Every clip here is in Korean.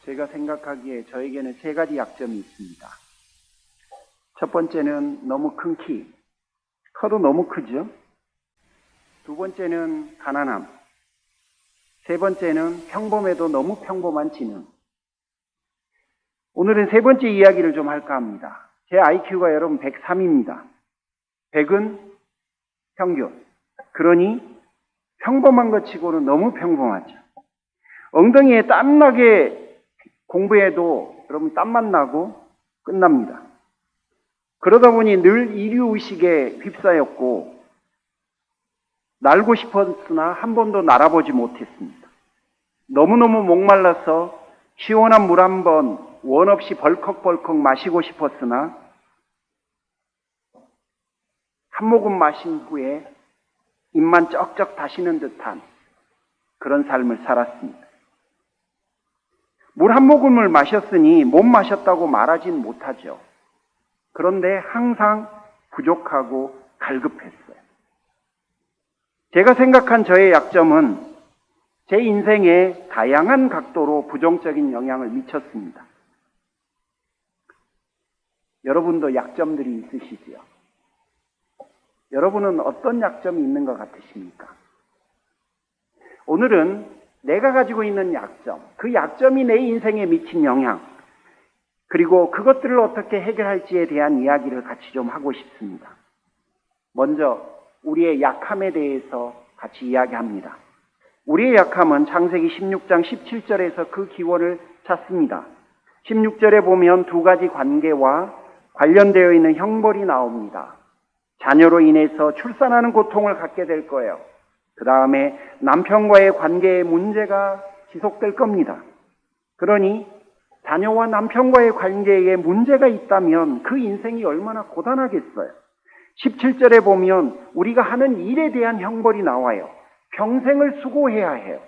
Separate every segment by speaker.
Speaker 1: 제가 생각하기에 저에게는 세 가지 약점이 있습니다. 첫 번째는 너무 큰 키, 커도 너무 크죠. 두 번째는 가난함. 세 번째는 평범해도 너무 평범한 지능. 오늘은 세 번째 이야기를 좀 할까 합니다. 제 IQ가 여러분 103입니다. 100은 평균. 그러니 평범한 것 치고는 너무 평범하죠. 엉덩이에 땀나게 공부해도 여러분 땀만 나고 끝납니다. 그러다 보니 늘 이류의식에 휩싸였고 날고 싶었으나 한 번도 날아보지 못했습니다. 너무너무 목말라서 시원한 물 한 번 원 없이 벌컥벌컥 마시고 싶었으나 한 모금 마신 후에 입만 쩍쩍 다시는 듯한 그런 삶을 살았습니다. 물 한 모금을 마셨으니 못 마셨다고 말하진 못하죠. 그런데 항상 부족하고 갈급했어요. 제가 생각한 저의 약점은 제 인생에 다양한 각도로 부정적인 영향을 미쳤습니다. 여러분도 약점들이 있으시지요? 여러분은 어떤 약점이 있는 것 같으십니까? 오늘은 내가 가지고 있는 약점, 그 약점이 내 인생에 미친 영향, 그리고 그것들을 어떻게 해결할지에 대한 이야기를 같이 좀 하고 싶습니다. 먼저 우리의 약함에 대해서 같이 이야기합니다. 우리의 약함은 창세기 16장 17절에서 그 기원을 찾습니다. 16절에 보면 두 가지 관계와 관련되어 있는 형벌이 나옵니다. 자녀로 인해서 출산하는 고통을 갖게 될 거예요. 그 다음에 남편과의 관계에 문제가 지속될 겁니다. 그러니 자녀와 남편과의 관계에 문제가 있다면 그 인생이 얼마나 고단하겠어요. 17절에 보면 우리가 하는 일에 대한 형벌이 나와요. 평생을 수고해야 해요.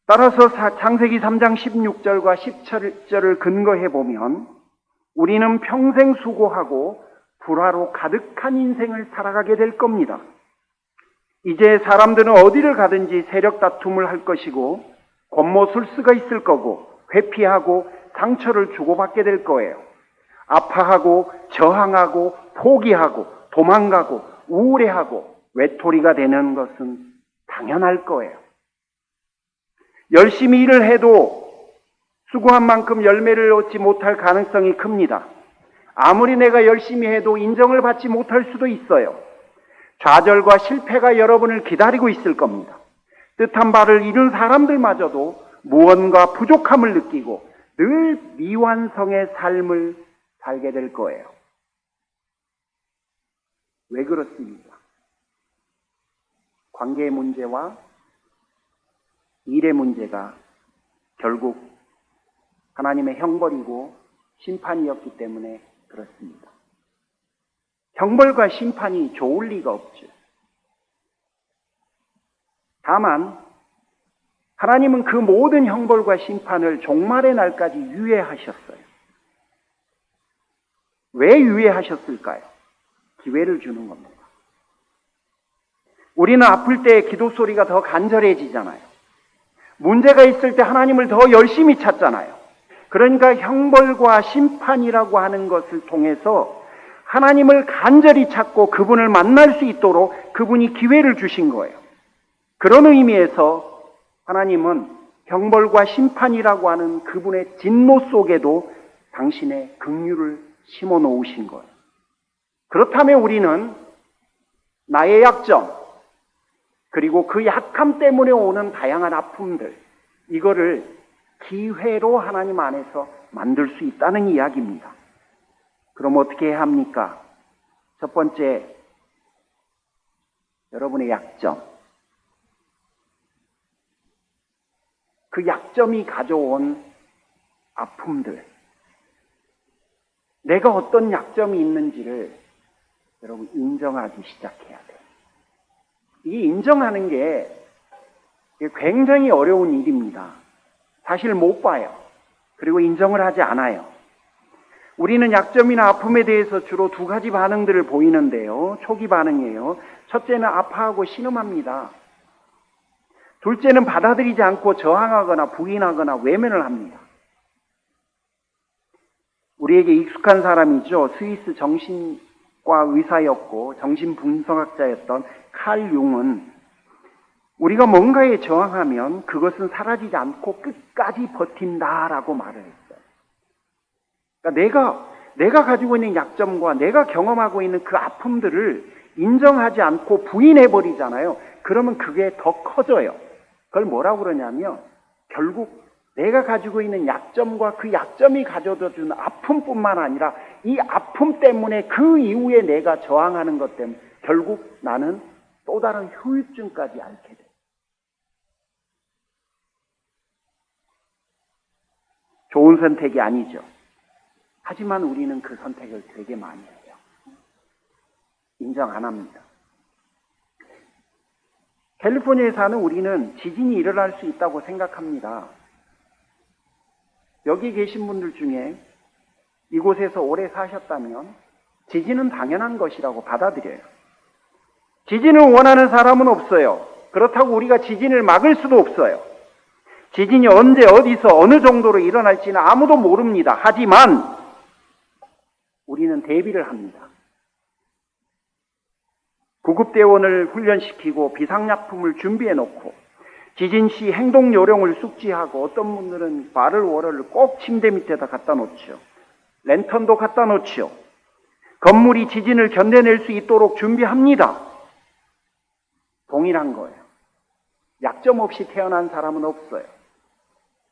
Speaker 1: 따라서 창세기 3장 16절과 17절을 근거해 보면 우리는 평생 수고하고 불화로 가득한 인생을 살아가게 될 겁니다. 이제 사람들은 어디를 가든지 세력 다툼을 할 것이고 권모술수가 있을 거고 회피하고 상처를 주고받게 될 거예요. 아파하고 저항하고 포기하고 도망가고 우울해하고 외톨이가 되는 것은 당연할 거예요. 열심히 일을 해도 수고한 만큼 열매를 얻지 못할 가능성이 큽니다. 아무리 내가 열심히 해도 인정을 받지 못할 수도 있어요. 좌절과 실패가 여러분을 기다리고 있을 겁니다. 뜻한 바를 이룬 사람들마저도 무언가 부족함을 느끼고 늘 미완성의 삶을 살게 될 거예요. 왜 그렇습니까? 관계의 문제와 일의 문제가 결국 하나님의 형벌이고 심판이었기 때문에 그렇습니다. 형벌과 심판이 좋을 리가 없죠. 다만 하나님은 그 모든 형벌과 심판을 종말의 날까지 유예하셨어요. 왜 유예하셨을까요? 기회를 주는 겁니다. 우리는 아플 때 기도 소리가 더 간절해지잖아요. 문제가 있을 때 하나님을 더 열심히 찾잖아요. 그러니까 형벌과 심판이라고 하는 것을 통해서 하나님을 간절히 찾고 그분을 만날 수 있도록 그분이 기회를 주신 거예요. 그런 의미에서 하나님은 형벌과 심판이라고 하는 그분의 진노 속에도 당신의 긍휼을 심어 놓으신 거예요. 그렇다면 우리는 나의 약점, 그리고 그 약함 때문에 오는 다양한 아픔들, 이거를 기회로 하나님 안에서 만들 수 있다는 이야기입니다. 그럼 어떻게 해야 합니까? 첫 번째, 여러분의 약점. 그 약점이 가져온 아픔들. 내가 어떤 약점이 있는지를 여러분 인정하기 시작해야 돼요. 이 인정하는 게 굉장히 어려운 일입니다. 사실 못 봐요. 그리고 인정을 하지 않아요. 우리는 약점이나 아픔에 대해서 주로 두 가지 반응들을 보이는데요. 초기 반응이에요. 첫째는 아파하고 신음합니다. 둘째는 받아들이지 않고 저항하거나 부인하거나 외면을 합니다. 우리에게 익숙한 사람이죠. 스위스 정신과 의사였고 정신분석학자였던 칼 융은 우리가 뭔가에 저항하면 그것은 사라지지 않고 끝까지 버틴다라고 말을 했어요. 그러니까 내가 가지고 있는 약점과 내가 경험하고 있는 그 아픔들을 인정하지 않고 부인해버리잖아요. 그러면 그게 더 커져요. 그걸 뭐라고 그러냐면 결국 내가 가지고 있는 약점과 그 약점이 가져다 주는 아픔뿐만 아니라 이 아픔 때문에 그 이후에 내가 저항하는 것 때문에 결국 나는 또 다른 후유증까지 앓게 돼요. 좋은 선택이 아니죠. 하지만 우리는 그 선택을 되게 많이 해요. 인정 안 합니다. 캘리포니아에 사는 우리는 지진이 일어날 수 있다고 생각합니다. 여기 계신 분들 중에 이곳에서 오래 사셨다면 지진은 당연한 것이라고 받아들여요. 지진을 원하는 사람은 없어요. 그렇다고 우리가 지진을 막을 수도 없어요. 지진이 언제 어디서 어느 정도로 일어날지는 아무도 모릅니다. 하지만 우리는 대비를 합니다. 구급대원을 훈련시키고 비상약품을 준비해 놓고 지진 시 행동 요령을 숙지하고 어떤 분들은 발을 월을 꼭 침대 밑에다 갖다 놓죠. 랜턴도 갖다 놓죠. 건물이 지진을 견뎌낼 수 있도록 준비합니다. 동일한 거예요. 약점 없이 태어난 사람은 없어요.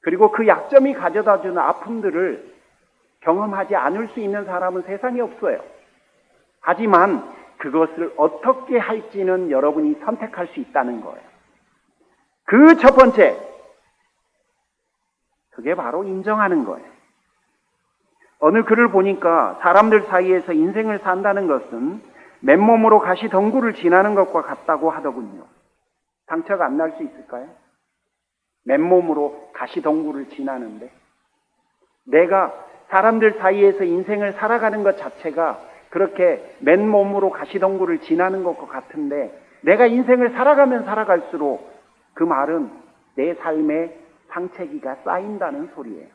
Speaker 1: 그리고 그 약점이 가져다 주는 아픔들을 경험하지 않을 수 있는 사람은 세상에 없어요. 하지만 그것을 어떻게 할지는 여러분이 선택할 수 있다는 거예요. 그 첫 번째, 그게 바로 인정하는 거예요. 어느 글을 보니까 사람들 사이에서 인생을 산다는 것은 맨몸으로 가시덩굴을 지나는 것과 같다고 하더군요. 상처가 안 날 수 있을까요? 맨몸으로 가시덩굴을 지나는데 내가 사람들 사이에서 인생을 살아가는 것 자체가 그렇게 맨몸으로 가시덩굴을 지나는 것과 같은데 내가 인생을 살아가면 살아갈수록 그 말은 내 삶에 상처기가 쌓인다는 소리예요.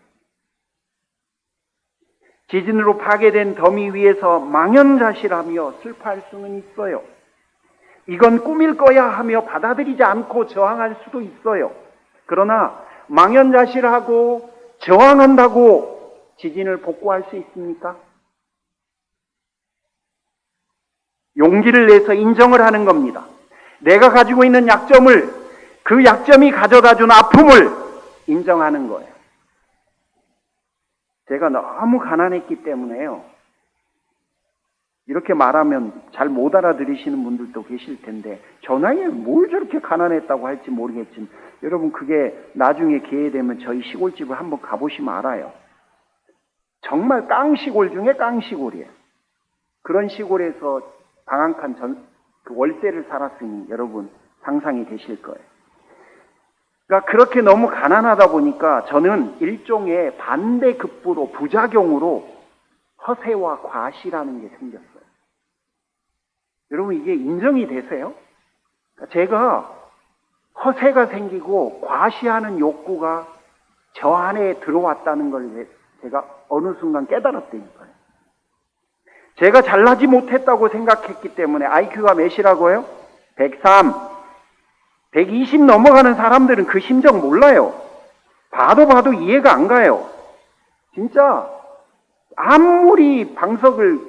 Speaker 1: 지진으로 파괴된 더미 위에서 망연자실하며 슬퍼할 수는 있어요. 이건 꿈일 거야 하며 받아들이지 않고 저항할 수도 있어요. 그러나 망연자실하고 저항한다고 지진을 복구할 수 있습니까? 용기를 내서 인정을 하는 겁니다. 내가 가지고 있는 약점을, 그 약점이 가져다 준 아픔을 인정하는 거예요. 제가 너무 가난했기 때문에요. 이렇게 말하면 잘 못 알아들으시는 분들도 계실 텐데 저 나이에 뭘 저렇게 가난했다고 할지 모르겠지만 여러분 그게 나중에 기회 되면 저희 시골집을 한번 가보시면 알아요. 정말 깡시골 중에 깡시골이에요. 그런 시골에서 방한칸 그 월세를 살았으니 여러분 상상이 되실 거예요. 그러니까 그렇게 너무 가난하다 보니까 저는 일종의 반대급부로 부작용으로 허세와 과시라는 게 생겼어요. 여러분 이게 인정이 되세요? 그러니까 제가 허세가 생기고 과시하는 욕구가 저 안에 들어왔다는 걸 제가 어느 순간 깨달았다니까요. 제가 잘나지 못했다고 생각했기 때문에 IQ가 몇이라고요? 103, 120 넘어가는 사람들은 그 심정 몰라요. 봐도 이해가 안 가요. 진짜 아무리 방석을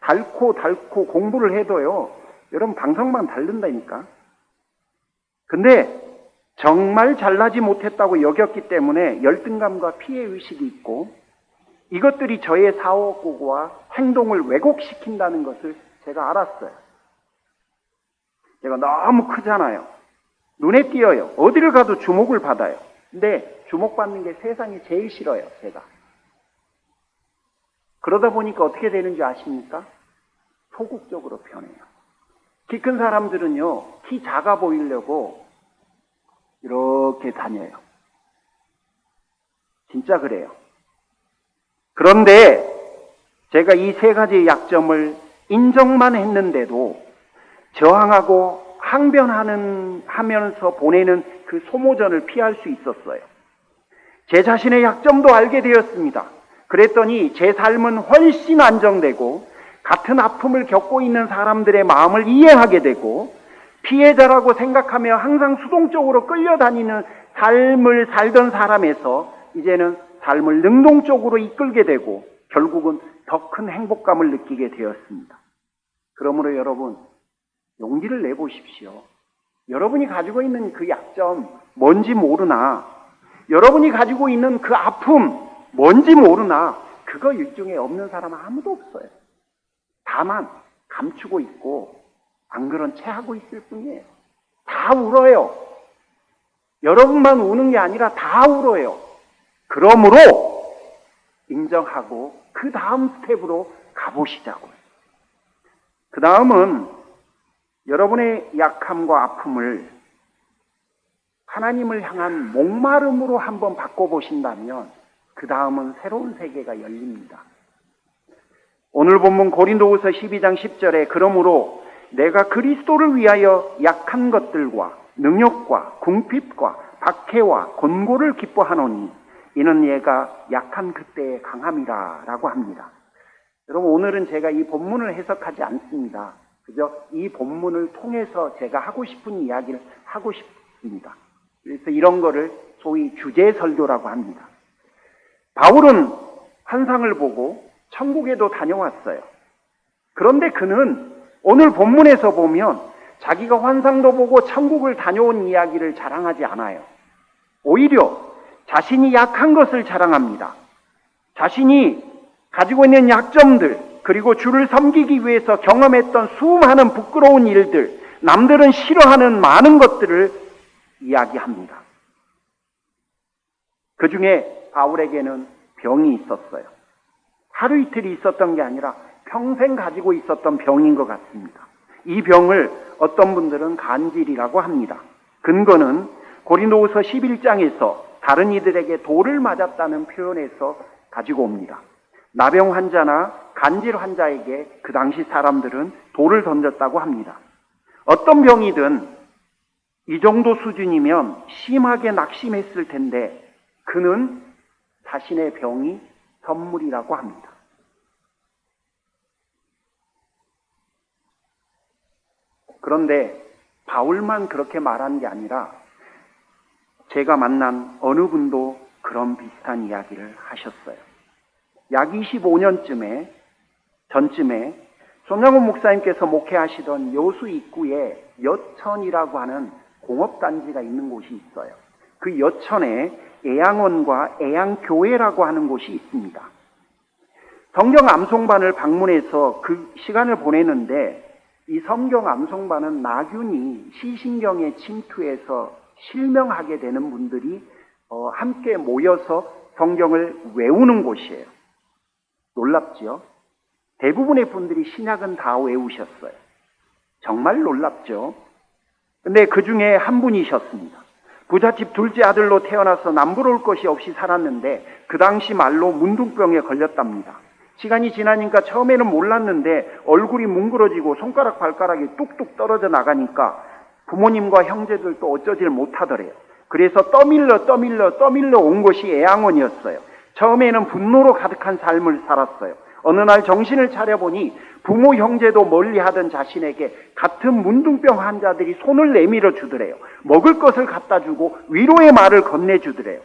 Speaker 1: 닳고 공부를 해도요. 여러분 방석만 닳는다니까. 근데 정말 잘나지 못했다고 여겼기 때문에 열등감과 피해의식이 있고 이것들이 저의 사고와 행동을 왜곡시킨다는 것을 제가 알았어요. 제가 너무 크잖아요. 눈에 띄어요. 어디를 가도 주목을 받아요. 근데 주목받는 게 세상에 제일 싫어요, 제가. 그러다 보니까 어떻게 되는지 아십니까? 소극적으로 변해요. 키 큰 사람들은요, 키 작아 보이려고 이렇게 다녀요. 진짜 그래요. 그런데 제가 이 세 가지의 약점을 인정만 했는데도 저항하고 항변하면서 보내는 그 소모전을 피할 수 있었어요. 제 자신의 약점도 알게 되었습니다. 그랬더니 제 삶은 훨씬 안정되고 같은 아픔을 겪고 있는 사람들의 마음을 이해하게 되고 피해자라고 생각하며 항상 수동적으로 끌려다니는 삶을 살던 사람에서 이제는 삶을 능동적으로 이끌게 되고 결국은 더 큰 행복감을 느끼게 되었습니다. 그러므로 여러분, 용기를 내보십시오. 여러분이 가지고 있는 그 약점 뭔지 모르나, 여러분이 가지고 있는 그 아픔 뭔지 모르나, 그거 일종에 없는 사람 아무도 없어요. 다만 감추고 있고 안 그런 채 하고 있을 뿐이에요. 다 울어요. 여러분만 우는 게 아니라 다 울어요. 그러므로 인정하고 그 다음 스텝으로 가보시자고요. 그 다음은 여러분의 약함과 아픔을 하나님을 향한 목마름으로 한번 바꿔보신다면 그 다음은 새로운 세계가 열립니다. 오늘 본문 고린도후서 12장 10절에 그러므로 내가 그리스도를 위하여 약한 것들과 능욕과 궁핍과 박해와 곤고를 기뻐하노니 이는 얘가 약한 그때의 강함이라 라고 합니다. 여러분, 오늘은 제가 이 본문을 해석하지 않습니다. 그저 이 본문을 통해서 제가 하고 싶은 이야기를 하고 싶습니다. 그래서 이런 거를 소위 주제 설교라고 합니다. 바울은 환상을 보고 천국에도 다녀왔어요. 그런데 그는 오늘 본문에서 보면 자기가 환상도 보고 천국을 다녀온 이야기를 자랑하지 않아요. 오히려 자신이 약한 것을 자랑합니다. 자신이 가지고 있는 약점들, 그리고 주를 섬기기 위해서 경험했던 수많은 부끄러운 일들, 남들은 싫어하는 많은 것들을 이야기합니다. 그 중에 바울에게는 병이 있었어요. 하루 이틀이 있었던 게 아니라 평생 가지고 있었던 병인 것 같습니다. 이 병을 어떤 분들은 간질이라고 합니다. 근거는 고린도후서 11장에서 다른 이들에게 돌을 맞았다는 표현에서 가지고 옵니다. 나병 환자나 간질 환자에게 그 당시 사람들은 돌을 던졌다고 합니다. 어떤 병이든 이 정도 수준이면 심하게 낙심했을 텐데 그는 자신의 병이 선물이라고 합니다. 그런데 바울만 그렇게 말한 게 아니라 제가 만난 어느 분도 그런 비슷한 이야기를 하셨어요. 약 25년 전쯤에 손양훈 목사님께서 목회하시던 여수 입구에 여천이라고 하는 공업단지가 있는 곳이 있어요. 그 여천에 애양원과 애양교회라고 하는 곳이 있습니다. 성경 암송반을 방문해서 그 시간을 보내는데 이 성경 암송반은 나균이 시신경에 침투해서 실명하게 되는 분들이 함께 모여서 성경을 외우는 곳이에요. 놀랍죠? 대부분의 분들이 신약은 다 외우셨어요. 정말 놀랍죠? 근데 그 중에 한 분이셨습니다. 부잣집 둘째 아들로 태어나서 남부러울 것이 없이 살았는데 그 당시 말로 문둥병에 걸렸답니다. 시간이 지나니까 처음에는 몰랐는데 얼굴이 뭉그러지고 손가락 발가락이 뚝뚝 떨어져 나가니까 부모님과 형제들도 어쩌질 못하더래요. 그래서 떠밀려 온 곳이 애양원이었어요. 처음에는 분노로 가득한 삶을 살았어요. 어느 날 정신을 차려보니 부모 형제도 멀리하던 자신에게 같은 문둥병 환자들이 손을 내밀어 주더래요. 먹을 것을 갖다 주고 위로의 말을 건네주더래요.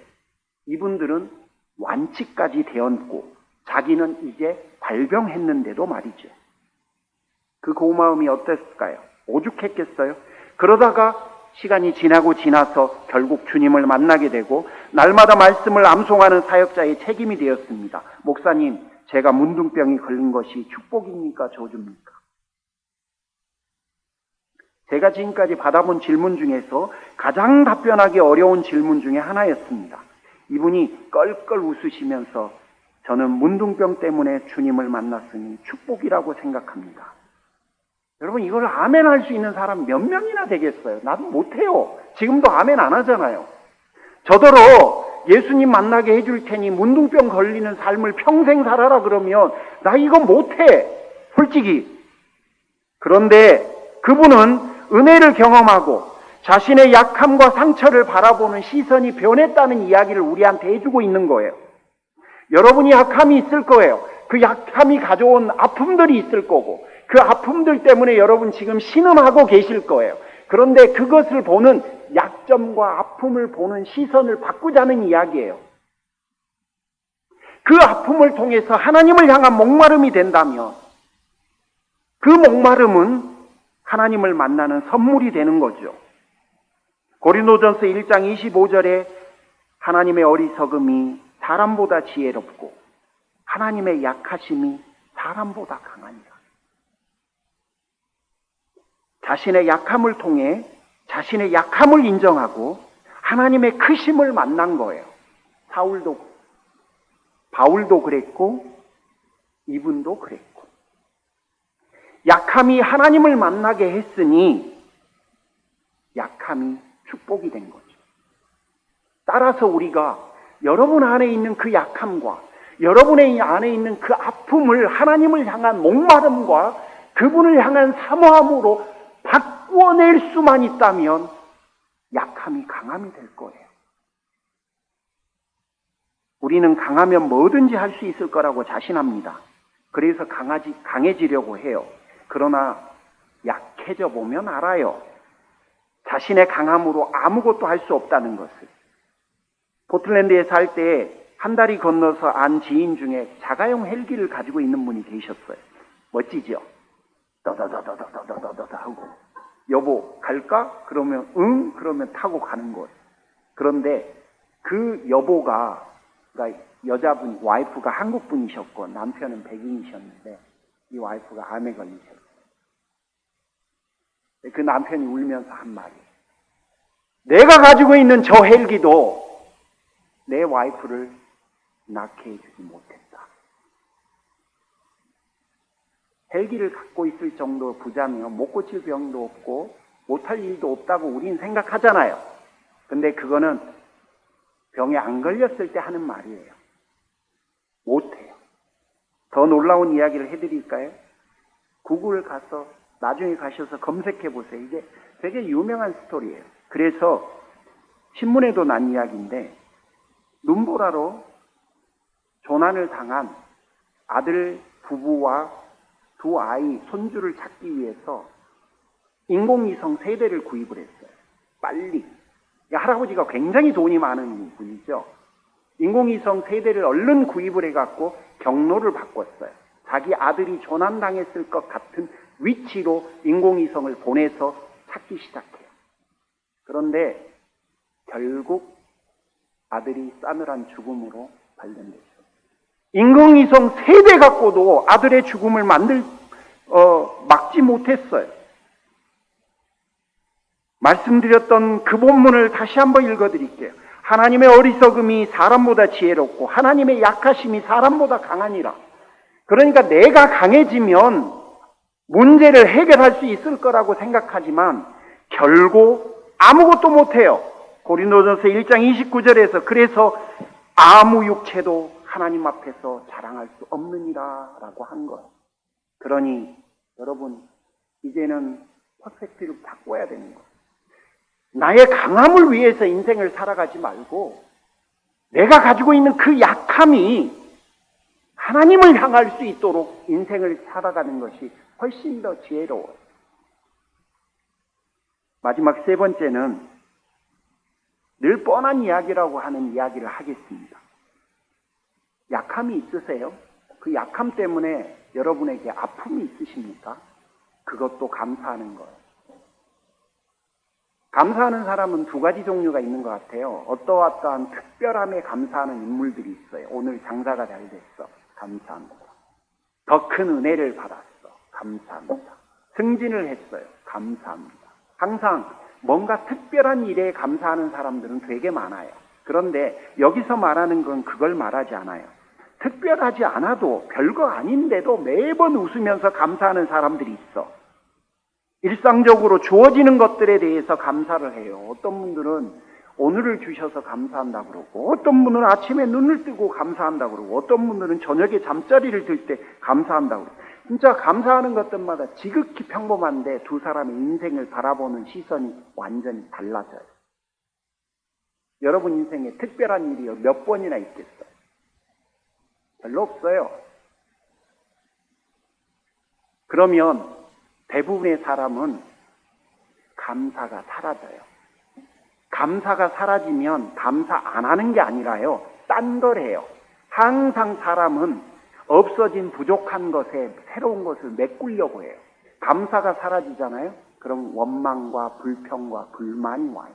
Speaker 1: 이분들은 완치까지 되었고 자기는 이제 발병했는데도 말이죠. 그 고마움이 어땠을까요? 오죽했겠어요? 그러다가 시간이 지나서 결국 주님을 만나게 되고 날마다 말씀을 암송하는 사역자의 책임이 되었습니다. 목사님, 제가 문둥병이 걸린 것이 축복입니까? 저주입니까? 제가 지금까지 받아본 질문 중에서 가장 답변하기 어려운 질문 중에 하나였습니다. 이분이 껄껄 웃으시면서 저는 문둥병 때문에 주님을 만났으니 축복이라고 생각합니다. 여러분, 이걸 아멘 할 수 있는 사람 몇 명이나 되겠어요? 나도 못해요. 지금도 아멘 안 하잖아요. 저더러 예수님 만나게 해줄 테니 문둥병 걸리는 삶을 평생 살아라 그러면 나 이거 못해. 솔직히. 그런데 그분은 은혜를 경험하고 자신의 약함과 상처를 바라보는 시선이 변했다는 이야기를 우리한테 해주고 있는 거예요. 여러분이 약함이 있을 거예요. 그 약함이 가져온 아픔들이 있을 거고 그 아픔들 때문에 여러분 지금 신음하고 계실 거예요. 그런데 그것을 보는 약점과 아픔을 보는 시선을 바꾸자는 이야기예요. 그 아픔을 통해서 하나님을 향한 목마름이 된다면 그 목마름은 하나님을 만나는 선물이 되는 거죠. 고린도전서 1장 25절에 하나님의 어리석음이 사람보다 지혜롭고 하나님의 약하심이 사람보다 강하니라. 자신의 약함을 통해 자신의 약함을 인정하고 하나님의 크심을 만난 거예요. 바울도 그랬고 이분도 그랬고 약함이 하나님을 만나게 했으니 약함이 축복이 된 거죠. 따라서 우리가 여러분 안에 있는 그 약함과 여러분의 안에 있는 그 아픔을 하나님을 향한 목마름과 그분을 향한 사모함으로 바꾸어낼 수만 있다면 약함이 강함이 될 거예요. 우리는 강하면 뭐든지 할 수 있을 거라고 자신합니다. 그래서 강해지려고 해요. 그러나 약해져 보면 알아요. 자신의 강함으로 아무것도 할 수 없다는 것을. 포틀랜드에 살 때 한 다리 건너서 안 지인 중에 자가용 헬기를 가지고 있는 분이 계셨어요. 멋지죠? 더더더더더더더더 하고 여보 갈까? 그러면 응? 그러면 타고 가는 거예요. 그런데 그 여보가 그러니까 여자분 와이프가 한국 분이셨고 남편은 백인이셨는데 이 와이프가 암에 걸리셨어요. 그 남편이 울면서 한 말이 내가 가지고 있는 저 헬기도 내 와이프를 낳게 해주지 못했다. 헬기를 갖고 있을 정도 부자면 못 고칠 병도 없고 못할 일도 없다고 우린 생각하잖아요. 근데 그거는 병에 안 걸렸을 때 하는 말이에요. 못해요. 더 놀라운 이야기를 해드릴까요? 구글 가서 나중에 가셔서 검색해 보세요. 이게 되게 유명한 스토리예요. 그래서 신문에도 난 이야기인데 눈보라로 조난을 당한 아들 부부와 두 아이 손주를 찾기 위해서 인공위성 세대를 구입을 했어요. 빨리. 할아버지가 굉장히 돈이 많은 분이죠. 인공위성 세대를 얼른 구입을 해갖고 경로를 바꿨어요. 자기 아들이 조난당했을 것 같은 위치로 인공위성을 보내서 찾기 시작해요. 그런데 결국 아들이 싸늘한 죽음으로 발견됐어요. 인공위성 세대 갖고도 아들의 죽음을 막지 못했어요. 말씀드렸던 그 본문을 다시 한번 읽어드릴게요. 하나님의 어리석음이 사람보다 지혜롭고 하나님의 약하심이 사람보다 강하니라. 그러니까 내가 강해지면 문제를 해결할 수 있을 거라고 생각하지만 결국 아무것도 못해요. 고린도전서 1장 29절에서 그래서 아무 육체도 하나님 앞에서 자랑할 수 없느니라 라고 한 거예요. 그러니 여러분 이제는 퍼스펙티브를 바꿔야 되는 거예요. 나의 강함을 위해서 인생을 살아가지 말고 내가 가지고 있는 그 약함이 하나님을 향할 수 있도록 인생을 살아가는 것이 훨씬 더 지혜로워요. 마지막 세 번째는 늘 뻔한 이야기라고 하는 이야기를 하겠습니다. 약함이 있으세요? 그 약함 때문에 여러분에게 아픔이 있으십니까? 그것도 감사하는 거예요. 감사하는 사람은 두 가지 종류가 있는 것 같아요. 어떠한 특별함에 감사하는 인물들이 있어요. 오늘 장사가 잘 됐어. 감사합니다. 더 큰 은혜를 받았어. 감사합니다. 승진을 했어요. 감사합니다. 항상 뭔가 특별한 일에 감사하는 사람들은 되게 많아요. 그런데 여기서 말하는 건 그걸 말하지 않아요. 특별하지 않아도 별거 아닌데도 매번 웃으면서 감사하는 사람들이 있어. 일상적으로 주어지는 것들에 대해서 감사를 해요. 어떤 분들은 오늘을 주셔서 감사한다 그러고, 어떤 분은 아침에 눈을 뜨고 감사한다 그러고, 어떤 분들은 저녁에 잠자리를 들 때 감사한다 그러고. 진짜 감사하는 것들마다 지극히 평범한데 두 사람의 인생을 바라보는 시선이 완전히 달라져요. 여러분 인생에 특별한 일이 몇 번이나 있겠어요? 별로 없어요. 그러면 대부분의 사람은 감사가 사라져요. 감사가 사라지면 감사 안 하는 게 아니라요, 딴 걸 해요. 항상 사람은 없어진 부족한 것에 새로운 것을 메꾸려고 해요. 감사가 사라지잖아요? 그럼 원망과 불평과 불만이 와요.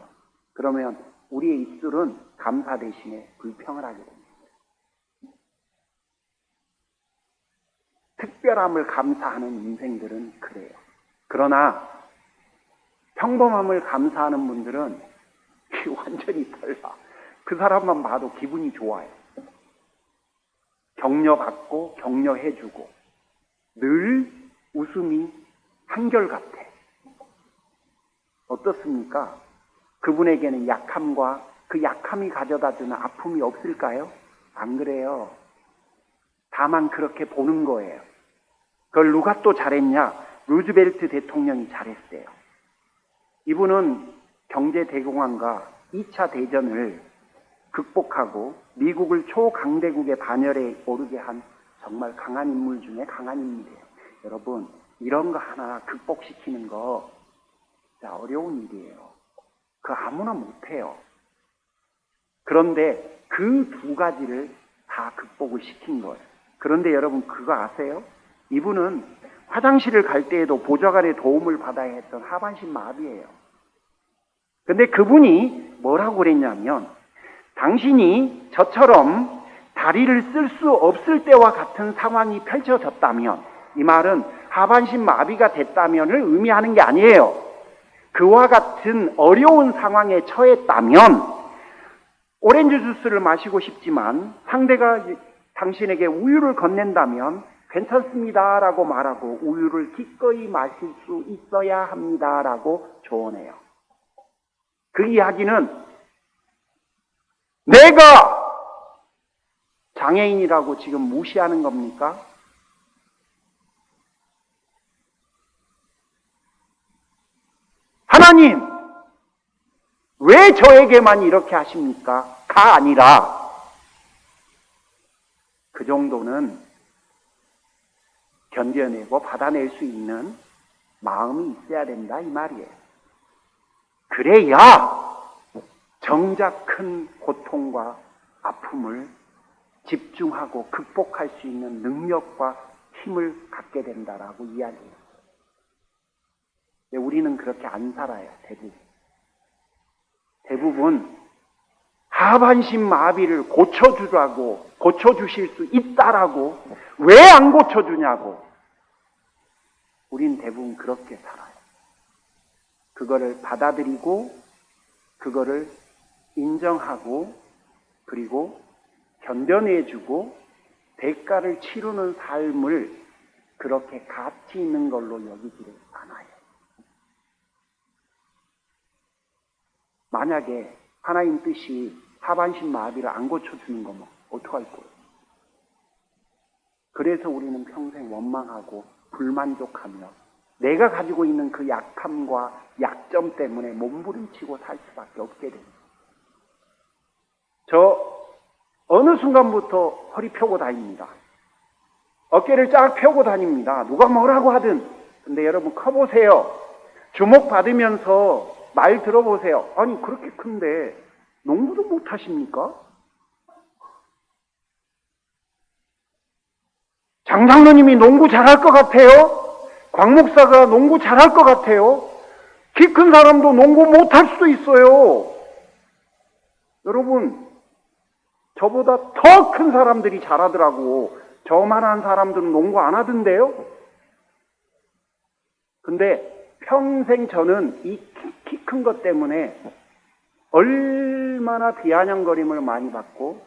Speaker 1: 그러면 우리의 입술은 감사 대신에 불평을 하게 됩니다. 특별함을 감사하는 인생들은 그래요. 그러나 평범함을 감사하는 분들은 완전히 달라. 그 사람만 봐도 기분이 좋아요. 격려받고 격려해주고 늘 웃음이 한결같아. 어떻습니까? 그분에게는 약함과 그 약함이 가져다주는 아픔이 없을까요? 안 그래요. 다만 그렇게 보는 거예요. 그걸 누가 또 잘했냐? 루즈벨트 대통령이 잘했대요. 이분은 경제대공황과 2차 대전을 극복하고 미국을 초강대국의 반열에 오르게 한 정말 강한 인물 중에 강한 인물이에요. 여러분, 이런 거 하나 극복시키는 거 진짜 어려운 일이에요. 그 아무나 못해요. 그런데 그 두 가지를 다 극복을 시킨 거예요. 그런데 여러분 그거 아세요? 이분은 화장실을 갈 때에도 보좌관의 도움을 받아야 했던 하반신 마비예요. 근데 그분이 뭐라고 그랬냐면, 당신이 저처럼 다리를 쓸 수 없을 때와 같은 상황이 펼쳐졌다면, 이 말은 하반신 마비가 됐다면을 의미하는 게 아니에요. 그와 같은 어려운 상황에 처했다면 오렌지 주스를 마시고 싶지만 상대가 당신에게 우유를 건넨다면 괜찮습니다 라고 말하고 우유를 기꺼이 마실 수 있어야 합니다 라고 조언해요. 그 이야기는 내가 장애인이라고 지금 무시하는 겁니까? 하나님, 왜 저에게만 이렇게 하십니까? 가 아니라 그 정도는 견뎌내고 받아낼 수 있는 마음이 있어야 된다 이 말이에요. 그래야 정작 큰 고통과 아픔을 집중하고 극복할 수 있는 능력과 힘을 갖게 된다라고 이야기해요. 우리는 그렇게 안 살아요. 대부분 하반신 마비를 고쳐주실 수 있다라고 왜 안 고쳐주냐고. 우린 대부분 그렇게 살아요. 그거를 받아들이고 그거를 인정하고 그리고 견뎌내주고 대가를 치르는 삶을 그렇게 가치 있는 걸로 여기지를 않아요. 만약에 하나님 뜻이 하반신 마비를 안 고쳐주는 거면 어떡할 거예요? 그래서 우리는 평생 원망하고 불만족하며 내가 가지고 있는 그 약함과 약점 때문에 몸부림치고 살 수밖에 없게 됩니다. 저 어느 순간부터 허리 펴고 다닙니다. 어깨를 쫙 펴고 다닙니다. 누가 뭐라고 하든. 근데 여러분 커보세요. 주목받으면서 말 들어보세요. 아니 그렇게 큰데 농구도 못하십니까? 장 장로님이 농구 잘할 것 같아요? 곽 목사가 농구 잘할 것 같아요? 키 큰 사람도 농구 못할 수도 있어요. 여러분, 저보다 더 큰 사람들이 잘하더라고. 저만한 사람들은 농구 안 하던데요? 근데 평생 저는 이 키 큰 것 때문에 얼마나 비아냥거림을 많이 받고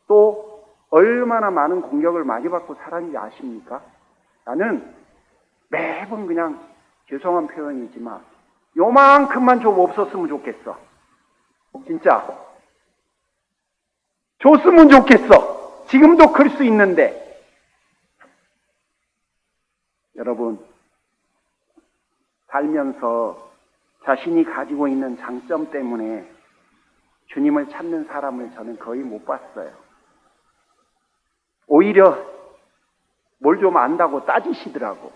Speaker 1: 또 얼마나 많은 공격을 많이 받고 살았는지 아십니까? 나는 매번 그냥 죄송한 표현이지만 요만큼만 좀 없었으면 좋겠어. 진짜. 줬으면 좋겠어. 지금도 클 수 있는데. 여러분, 살면서 자신이 가지고 있는 장점 때문에 주님을 찾는 사람을 저는 거의 못 봤어요. 오히려 뭘 좀 안다고 따지시더라고.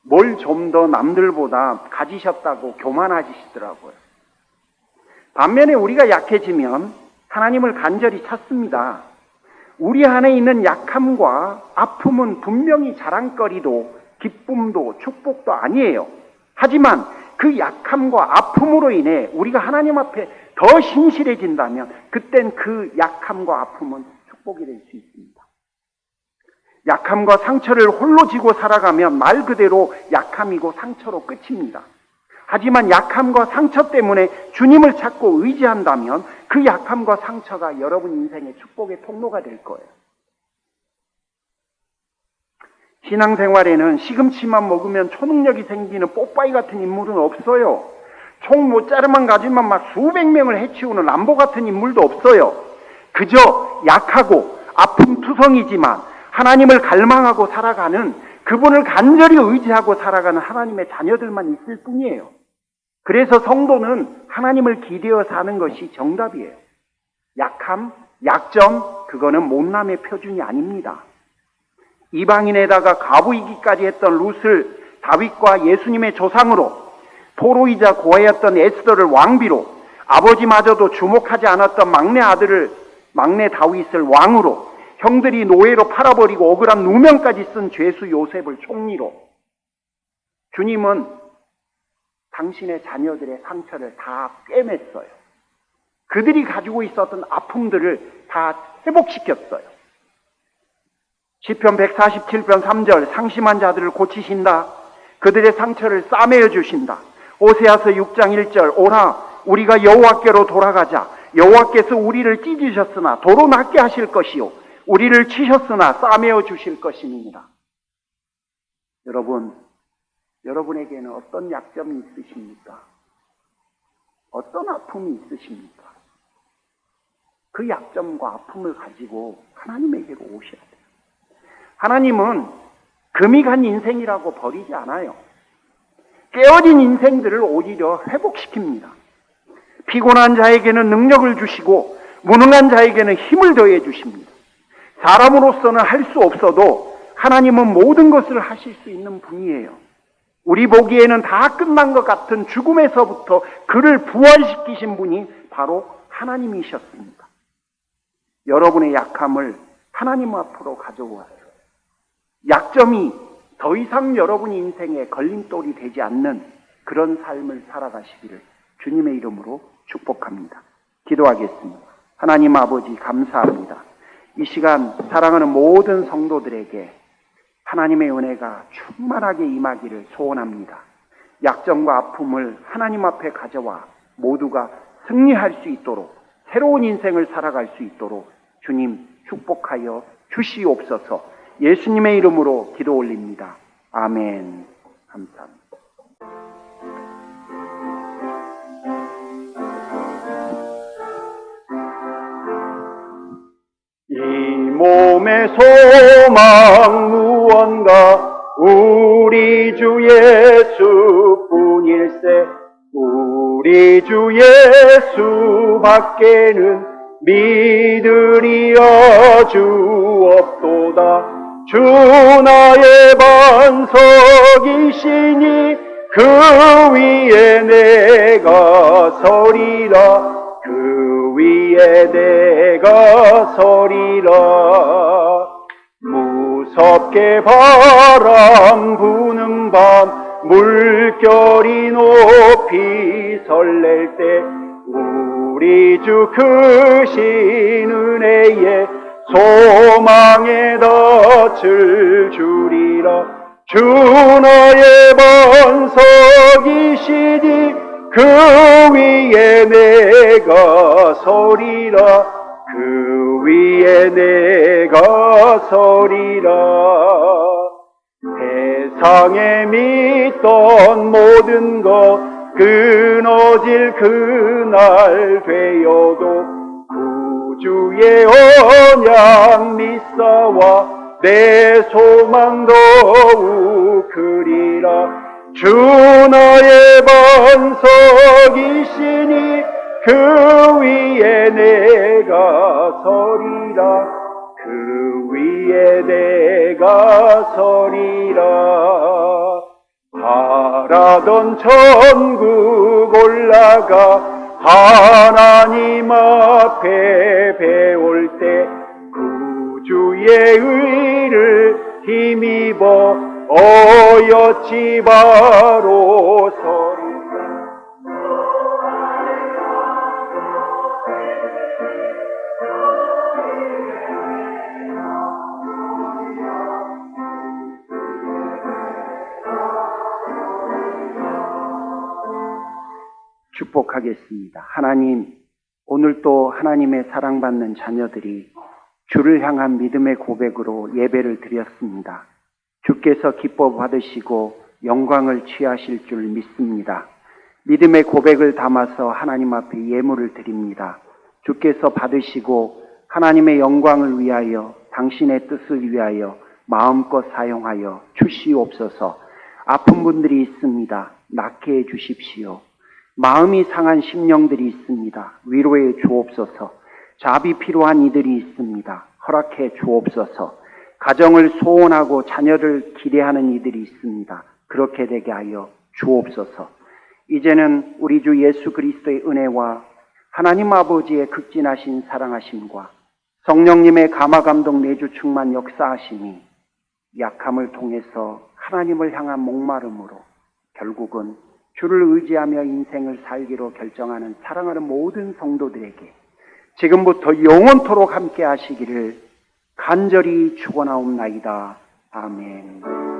Speaker 1: 뭘 좀 더 남들보다 가지셨다고 교만하시더라고요. 반면에 우리가 약해지면 하나님을 간절히 찾습니다. 우리 안에 있는 약함과 아픔은 분명히 자랑거리도 기쁨도 축복도 아니에요. 하지만 그 약함과 아픔으로 인해 우리가 하나님 앞에 더 신실해진다면 그땐 그 약함과 아픔은 축복이 될 수 있습니다. 약함과 상처를 홀로 지고 살아가면 말 그대로 약함이고 상처로 끝입니다. 하지만 약함과 상처 때문에 주님을 찾고 의지한다면 그 약함과 상처가 여러분 인생의 축복의 통로가 될 거예요. 신앙생활에는 시금치만 먹으면 초능력이 생기는 뽀빠이 같은 인물은 없어요. 총 모짜르만 가지면 막 수백 명을 해치우는 람보 같은 인물도 없어요. 그저 약하고 아픔투성이지만 하나님을 갈망하고 살아가는, 그분을 간절히 의지하고 살아가는 하나님의 자녀들만 있을 뿐이에요. 그래서 성도는 하나님을 기대어 사는 것이 정답이에요. 약함, 약점, 그거는 못남의 표준이 아닙니다. 이방인에다가 과부이기까지 했던 룻을 다윗과 예수님의 조상으로, 포로이자 고아였던 에스더를 왕비로, 아버지마저도 주목하지 않았던 막내 다윗을 왕으로, 형들이 노예로 팔아버리고 억울한 누명까지 쓴 죄수 요셉을 총리로, 주님은 당신의 자녀들의 상처를 다 꿰맸어요. 그들이 가지고 있었던 아픔들을 다 회복시켰어요. 시편 147편 3절, 상심한 자들을 고치신다. 그들의 상처를 싸매어 주신다. 오세아서 6장 1절, 오라 우리가 여호와께로 돌아가자. 여호와께서 우리를 찢으셨으나 도로 낫게 하실 것이요 우리를 치셨으나 싸매어 주실 것입니다. 여러분에게는 어떤 약점이 있으십니까? 어떤 아픔이 있으십니까? 그 약점과 아픔을 가지고 하나님에게로 오셔야 돼요. 하나님은 금이 간 인생이라고 버리지 않아요. 깨어진 인생들을 오히려 회복시킵니다. 피곤한 자에게는 능력을 주시고 무능한 자에게는 힘을 더해 주십니다. 사람으로서는 할 수 없어도 하나님은 모든 것을 하실 수 있는 분이에요. 우리 보기에는 다 끝난 것 같은 죽음에서부터 그를 부활시키신 분이 바로 하나님이셨습니다. 여러분의 약함을 하나님 앞으로 가져와요. 약점이 더 이상 여러분 인생에 걸림돌이 되지 않는 그런 삶을 살아가시기를 주님의 이름으로 축복합니다. 기도하겠습니다. 하나님 아버지 감사합니다. 이 시간 사랑하는 모든 성도들에게 하나님의 은혜가 충만하게 임하기를 소원합니다. 약점과 아픔을 하나님 앞에 가져와 모두가 승리할 수 있도록, 새로운 인생을 살아갈 수 있도록 주님 축복하여 주시옵소서. 예수님의 이름으로 기도 올립니다. 아멘. 감사합니다. 이 몸의 소망 무언가 우리 주 예수뿐일세. 우리 주 예수밖에는 믿으리여 주옵도다. 주 나의 반석이시니 그 위에 내가 서리라. 그 위에 내가 서리라. 무섭게 바람 부는 밤 물결이 높이 설렐 때 우리 주 크신 은혜에 소망의 덫을 주리라. 주 나의 반석이시니 그 위에 내가 서리라. 그 위에 내가 서리라. 세상에 믿던 모든 것 끊어질 그날 되어도 구주의 언약 믿사와 내 소망 더욱 크리라. 주 나의 반석이시니 그 위에 내가 서리라. 그 위에 내가 서리라. 바라던 천국 올라가 하나님 앞에 배울 때 구주의 의를 힘입어 어여치 바로 서리라. 축복하겠습니다. 하나님, 오늘 또 하나님의 사랑받는 자녀들이 주를 향한 믿음의 고백으로 예배를 드렸습니다. 주께서 기뻐 받으시고 영광을 취하실 줄 믿습니다. 믿음의 고백을 담아서 하나님 앞에 예물을 드립니다. 주께서 받으시고 하나님의 영광을 위하여 당신의 뜻을 위하여 마음껏 사용하여 주시옵소서. 아픈 분들이 있습니다. 낫게 해 주십시오. 마음이 상한 심령들이 있습니다. 위로해 주옵소서. 자비 필요한 이들이 있습니다. 허락해 주옵소서. 가정을 소원하고 자녀를 기대하는 이들이 있습니다. 그렇게 되게 하여 주옵소서. 이제는 우리 주 예수 그리스도의 은혜와 하나님 아버지의 극진하신 사랑하심과 성령님의 감화감동 내주 충만 역사하심이 약함을 통해서 하나님을 향한 목마름으로 결국은 주를 의지하며 인생을 살기로 결정하는 사랑하는 모든 성도들에게 지금부터 영원토록 함께 하시기를 간절히 축원하옵나이다. 아멘.